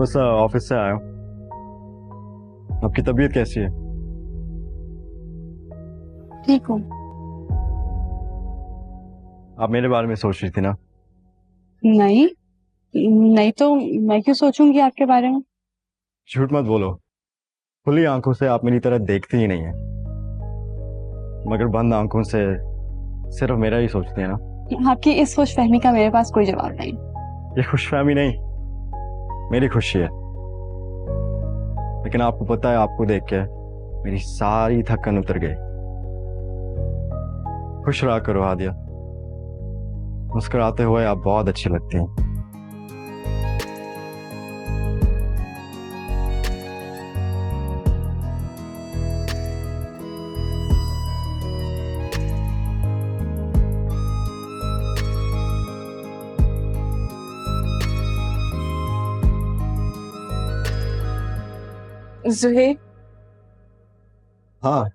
बस ऑफिस से आया हूँ। आपकी तबीयत कैसी है? ठीक हूँ। आप मेरे बारे में सोच रही थी ना? नहीं नहीं, तो मैं क्यों सोचूंगी आपके बारे में? झूठ मत बोलो। खुली आंखों से आप मेरी तरह देखती ही नहीं है, मगर बंद आंखों से सिर्फ मेरा ही सोचती है ना। आपकी इस खुशफहमी का मेरे पास कोई जवाब नहीं। ये खुशफहमी नहीं, मेरी खुशी है। लेकिन आपको पता है, आपको देख के मेरी सारी थकन उतर गई। खुश रहा करो हादिया, मुस्कुराते हुए आप बहुत अच्छी लगती हैं। जुहेब, हाँ,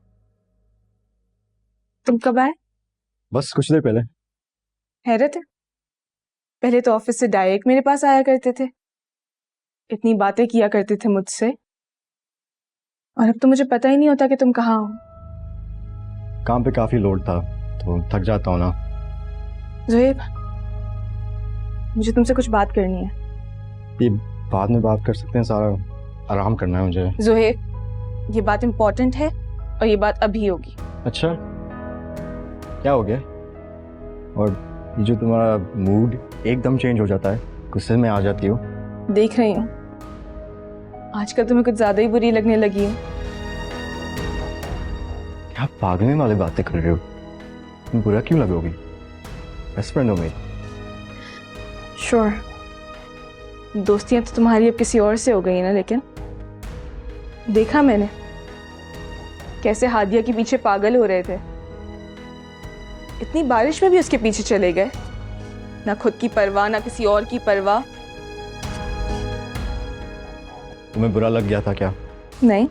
तुम कब आए? बस कुछ देर पहले। हैरत है, पहले तो ऑफिस से डायरेक्ट मेरे पास आया करते थे, इतनी बातें किया करते थे मुझसे, और अब तो मुझे पता ही नहीं होता कि तुम कहाँ हो। काम पे काफी लोड था तो थक जाता हूँ ना। जुहेब, मुझे तुमसे कुछ बात करनी है। ये बाद में बात कर सकते हैं, सारा आराम करना है मुझे। जुहेब, ये बात इम्पोर्टेंट है और ये बात अभी होगी। अच्छा, क्या हो गया? और ये जो तुम्हारा मूड एकदम चेंज हो जाता है, गुस्से में आ जाती हो। देख रही हूँ आजकल तुम्हें कुछ ज्यादा ही बुरी लगने लगी हो। क्या पागलने वाली बातें कर रहे हो? तुम बुरा क्यों लगोगी? बेस्ट फ्रेंड हो मेरी। श्योर, दोस्तियां तो तुम्हारी अब किसी और से हो गई ना, लेकिन देखा मैंने कैसे हादिया के पीछे पागल हो रहे थे। इतनी बारिश में भी उसके पीछे चले गए, ना खुद की परवाह ना किसी और की परवाह। तुम्हें बुरा लग गया था क्या? नहीं,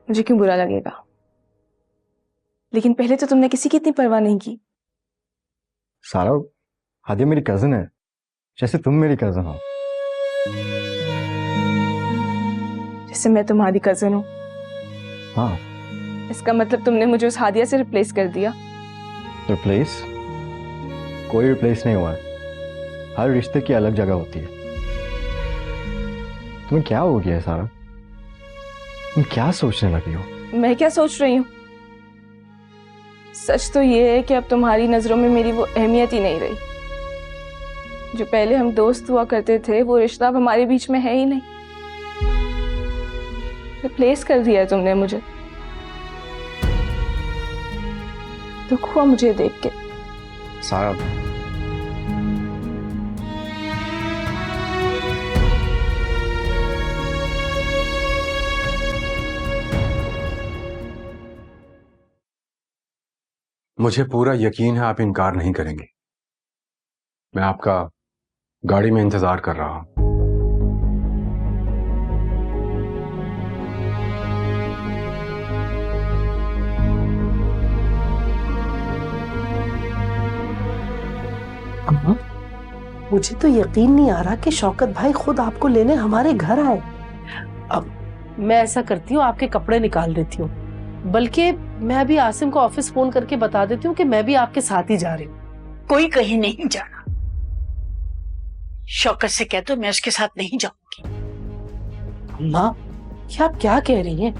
मुझे क्यों बुरा लगेगा, लेकिन पहले तो तुमने किसी की इतनी परवाह नहीं की। सारा, हादिया मेरी कजन है, जैसे तुम मेरी कजन हो। जैसे मैं तुम्हारी कजन हूँ? हाँ। इसका मतलब तुमने मुझे उस हादिया से रिप्लेस कर दिया? रिप्लेस? कोई रिप्लेस नहीं हुआ है। हर रिश्ते की अलग जगह होती है। तुम्हें क्या हो गया है सारा? तुम क्या सोचने लगी हो? मैं क्या सोच रही हूँ? सच तो ये है कि अब तुम्हारी नजरों में मेरी वो अहमियत ही नहीं रही। जो पहले हम दोस्त हुआ करते थे, वो रिश्ता अब हमारे बीच में है ही नहीं। रिप्लेस कर दिया है तुमने मुझे। दुख हुआ मुझे देख के। सारा, मुझे पूरा यकीन है आप इनकार नहीं करेंगे। मैं आपका गाड़ी में इंतजार कर रहा हूं। अम्मा, मुझे तो यकीन नहीं आ रहा कि शौकत भाई खुद आपको लेने हमारे घर आए। अब मैं ऐसा करती हूँ, आपके कपड़े निकाल देती हूँ, बल्कि मैं अभी आसिम को ऑफिस फोन करके बता देती हूँ कि मैं भी आपके साथ ही जा रही हूँ। कोई कहीं नहीं जाना। शौकत से कह दो मैं उसके साथ नहीं जाऊंगी। अम्मा, क्या आप क्या कह रही हैं?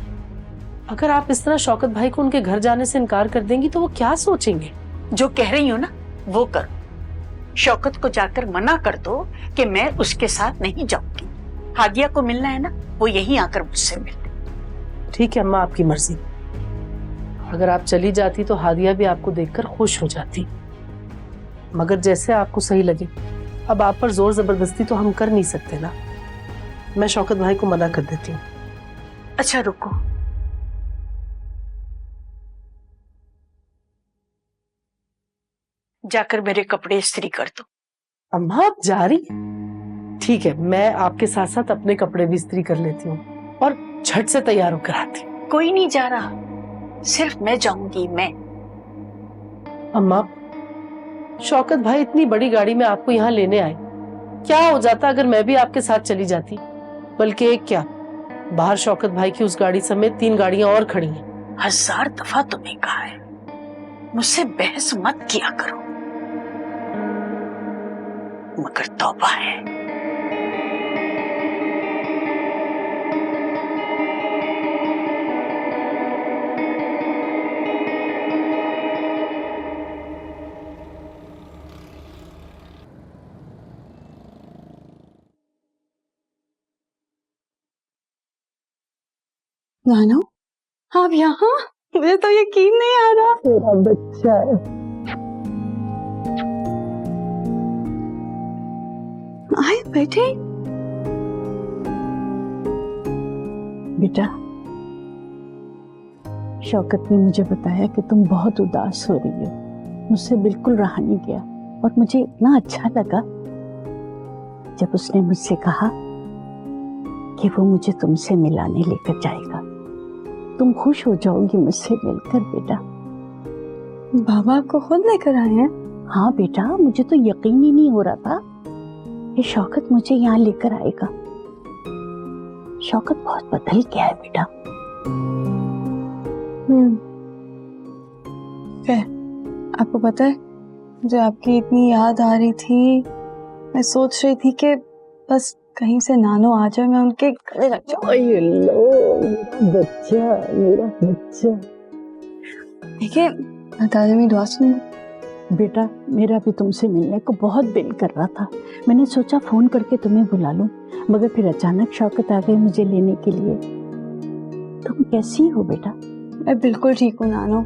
अगर आप इस तरह शौकत भाई को उनके घर जाने से इनकार कर देंगी तो वो क्या सोचेंगे? जो कह रही हूँ ना वो करो। शौकत को जाकर मना कर दो कि मैं उसके साथ नहीं जाऊंगी। हादिया को मिलना है ना, वो यहीं आकर मुझसे मिल। ठीक है अम्मा, आपकी मर्जी। अगर आप चली जाती तो हादिया भी आपको देखकर खुश हो जाती, मगर जैसे आपको सही लगे। अब आप पर जोर जबरदस्ती तो हम कर नहीं सकते ना। मैं शौकत भाई को मना कर देती हूँ। अच्छा रुको, जाकर मेरे कपड़े इस्त्री कर दो। अम्मा आप जा रही? ठीक है, मैं आपके साथ साथ अपने कपड़े भी इस्त्री कर लेती हूँ और झट से तैयार होकर आती हूँ। कोई नहीं जा रहा, सिर्फ मैं जाऊंगी। मैं अम्मा, शौकत भाई इतनी बड़ी गाड़ी में आपको यहाँ लेने आए, क्या हो जाता अगर मैं भी आपके साथ चली जाती? बल्कि एक क्या, बाहर शौकत भाई की उस गाड़ी समेत 3 गाड़ियां और खड़ी हैं। 1000 दफा तुम्हें कहा है मुझसे बहस मत किया करो, मगर तौबा है। नानो, आप यहाँ? मुझे तो यकीन नहीं आ रहा। मेरा बच्चा है। आए बैठे। बेटा, शौकत ने मुझे बताया कि तुम बहुत उदास हो रही हो। मुझसे बिल्कुल रहा नहीं गया और मुझे इतना अच्छा लगा जब उसने मुझसे कहा कि वो मुझे तुमसे मिलाने लेकर जाएगा। तुम खुश हो जाओगी मुझसे मिलकर बेटा। बाबा आपको खुद लेकर आए हैं? हाँ बेटा, मुझे तो यकीन ही नहीं हो रहा था कि शौकत मुझे यहाँ लेकर आएगा। शौकत बहुत बदल गया है बेटा। आपको पता है, मुझे आपकी इतनी याद आ रही थी, मैं सोच रही थी कि बस कहीं से नानो आ जाए, मैं उनके गले लग जाऊं। मेरा बच्चा, मेरा बच्चा। देखिए, दादा मेरी दुआ सुनो। बेटा, मेरा भी तुमसे मिलने को बहुत दिल कर रहा था। मैंने सोचा फोन करके तुम्हें बुला लूं, मगर फिर अचानक शौकत आ गई मुझे लेने के लिए। तुम कैसी हो बेटा? मैं बिल्कुल ठीक हूँ नानो,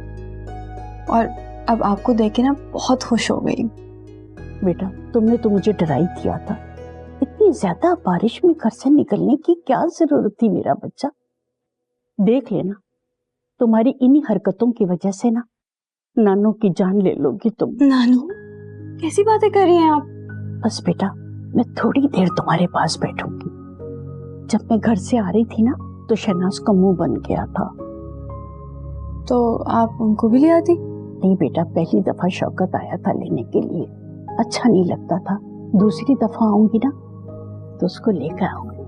और अब आपको देख के ना बहुत खुश हो गई। बेटा, तुमने तो मुझे डरा ही दिया था। इतनी ज्यादा बारिश में घर से निकलने की क्या जरूरत थी मेरा बच्चा? देख लेना, तुम्हारी इन्हीं हरकतों की वजह से ना नानू की जान ले लोगी तुम। नानू, कैसी बातें कर रही हैं आप? बस बेटा, मैं थोड़ी देर तुम्हारे पास बैठूंगी। जब मैं घर से आ रही थी ना, तो शहनाज का मुंह बन गया था। तो आप उनको भी ले आती? नहीं बेटा, पहली दफा शौकत आया था लेने के लिए, अच्छा नहीं लगता था। दूसरी दफा आऊंगी ना तो उसको लेकर आऊंगी।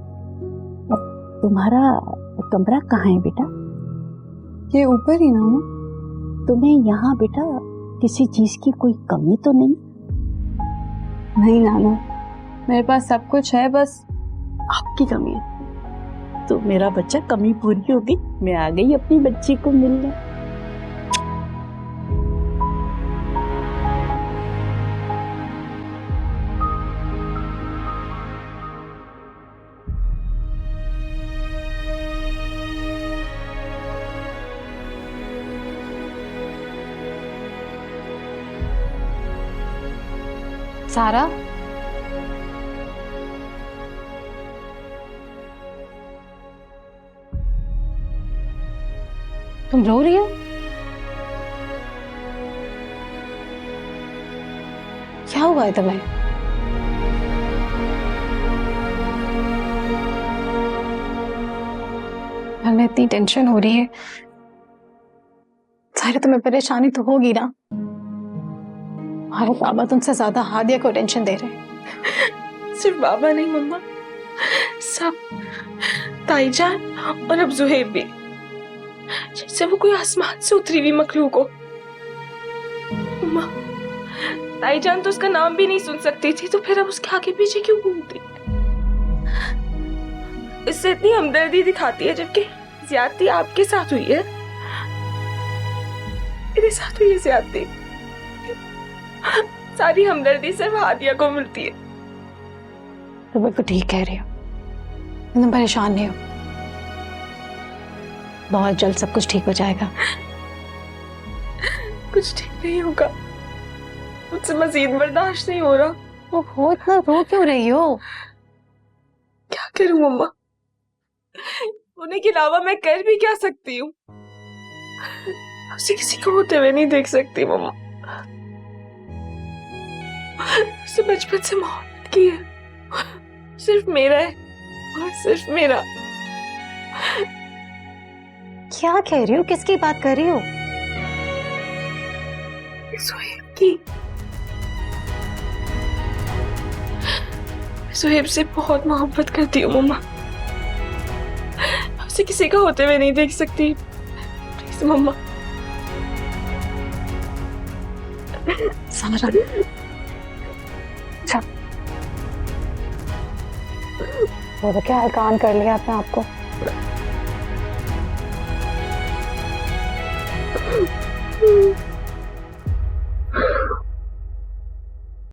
अब तुम्हारा कमरा कहाँ है बेटा? ये ऊपर ही नानू। तुम्हें यहाँ बेटा किसी चीज की कोई कमी तो नहीं? नहीं नानू, मेरे पास सब कुछ है, बस आपकी कमी है। तो मेरा बच्चा कमी पूरी होगी। मैं आ गई अपनी बच्ची को मिलने। सारा, तुम रो रही हो? क्या हुआ है तुम्हें? हमें इतनी टेंशन हो रही है, सारे तुम्हें परेशानी तो होगी ना। हमारे बाबा तुमसे ज्यादा हादिया को टेंशन दे रहे हैं। सिर्फ बाबा नहीं मम्मा, सब, ताईजान और अब जुहेब भी, जैसे वो कोई आसमान से उतरी हुई मखलूक हो। मम्मा, ताईजान तो उसका नाम भी नहीं सुन सकती थी, तो फिर अब उसके आगे पीछे क्यों घूमती? इससे इतनी हमदर्दी दिखाती है, जबकि ज्यादती आपके साथ हुई है, मेरे साथ हुई है ज्यादती। सारी हमदर्दी सिर्फ हादिया को मिलती है। तो बिल्कुल ठीक कह रही हो, तुम परेशान नहीं हो, बहुत जल्द सब कुछ ठीक हो जाएगा। कुछ ठीक नहीं होगा, मुझसे मजीद बर्दाश्त नहीं हो रहा। ओहो, इतना रो क्यों रही हो? क्या करूं मम्मा, रोने के अलावा मैं कर भी क्या सकती हूँ? उसे किसी को होते हुए नहीं देख सकती मम्मा। उसे बचपन से मोहब्बत की है, सिर्फ मेरा है और सिर्फ मेरा। क्या कह रही हो, किसकी बात कर रही हो? सुहेब की। सुहेब से बहुत मोहब्बत करती हूँ मम्मा, उसे किसी का होते हुए नहीं देख सकती। प्लीज मम्मा। सारा अच्छा वो तो क्या हल्का ऑन कर लिया आपने आपको।